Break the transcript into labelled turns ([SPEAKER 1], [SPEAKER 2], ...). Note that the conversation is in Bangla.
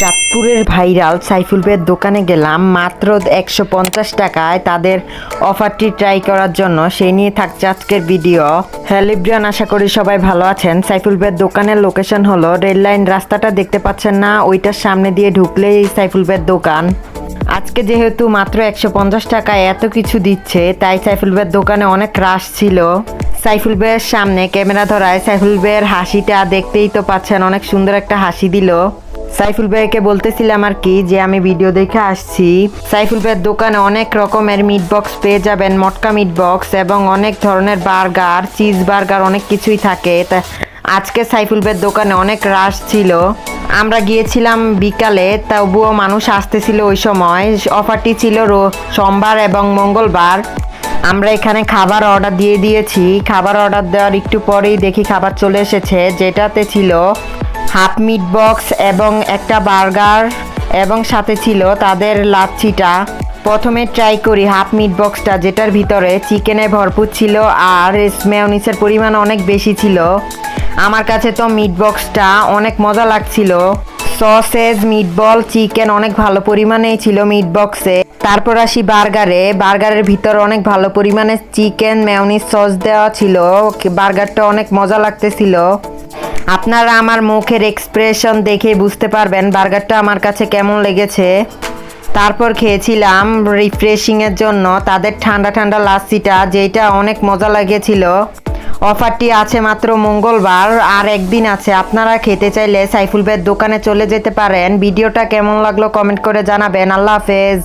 [SPEAKER 1] চাঁদপুরের ভাইরাল সাইফুল ভাইয়ের দোকানে গেলাম মাত্র 150 টাকায় তাদের অফারটি ট্রাই করার জন্য। সেই নিয়ে থাকছে আজকের ভিডিও। হ্যালো এভরিওয়ান, আশা করি সবাই ভালো আছেন। সাইফুল ভাইয়ের দোকানের লোকেশন হলো রেল লাইন রাস্তাটা দেখতে পাচ্ছেন না, ওইটার সামনে দিয়ে ঢুকলেই সাইফুল ভাইয়ের দোকান। আজকে যেহেতু মাত্র 150 টাকায় এত কিছু দিচ্ছে, তাই সাইফুল ভাইয়ের দোকানে অনেক রাশ ছিল। সাইফুল ভাইয়ের সামনে ক্যামেরা ধরায় সাইফুল ভাইয়ের হাসিটা দেখতেই তো পাচ্ছেন, অনেক সুন্দর একটা হাসি দিল। সাইফুল ভাইকে বলতেছিলাম আর কি যে আমি ভিডিও দেখে আসছি। সাইফুল ভাইয়ের দোকানে অনেক রকমের মিট বক্স পেয়ে যাবেন, মটকা মিট বক্স এবং অনেক ধরনের বার্গার, চিজ বার্গার, অনেক কিছুই থাকে। তা আজকে সাইফুল ভাইয়ের দোকানে অনেক রাশ ছিল। আমরা গিয়েছিলাম বিকালে, তবুও মানুষ আসতেছিল ওই সময়। অফারটি ছিল সোমবার এবং মঙ্গলবার। আমরা এখানে খাবার অর্ডার দিয়ে দিয়েছি। খাবার অর্ডার দেওয়ার একটু পরেই দেখি খাবার চলে এসেছে, যেটাতে ছিল হাফ মিট বক্স এবং একটা বার্গার এবং সাথে ছিল তাদের লাচ্ছিটা। প্রথমে ট্রাই করি হাফ মিট বক্সটা, যেটার ভিতরে চিকেনে ভরপুর ছিল আর মেয়োনিজের পরিমাণ অনেক বেশি ছিল। আমার কাছে তো মিট বক্সটা অনেক মজা লাগছিল। সসেজ, মিটবল, চিকেন অনেক ভালো পরিমাণেই ছিল মিট বক্সে। তারপর আসি বার্গারে। বার্গারের ভিতর অনেক ভালো পরিমাণে চিকেন, মেয়োনিজ, সস দেওয়া ছিল। বার্গারটা অনেক মজা লাগতেছিল। আপনারা আমার মুখের এক্সপ্রেশন দেখে বুঝতে পারবেন বার্গারটা আমার কাছে কেমন লেগেছে। তারপর খেয়েছিলাম রিফ্রেশিংয়ের জন্য তাদের ঠান্ডা ঠান্ডা লাচ্ছিটা, যেটা অনেক মজা লেগেছিল। অফারটি আছে মাত্র মঙ্গলবার, আর একদিন আছে। আপনারা খেতে চাইলে সাইফুল ভাইয়ের দোকানে চলে যেতে পারেন। ভিডিওটা কেমন লাগলো কমেন্ট করে জানাবেন। আল্লাহ হাফেজ।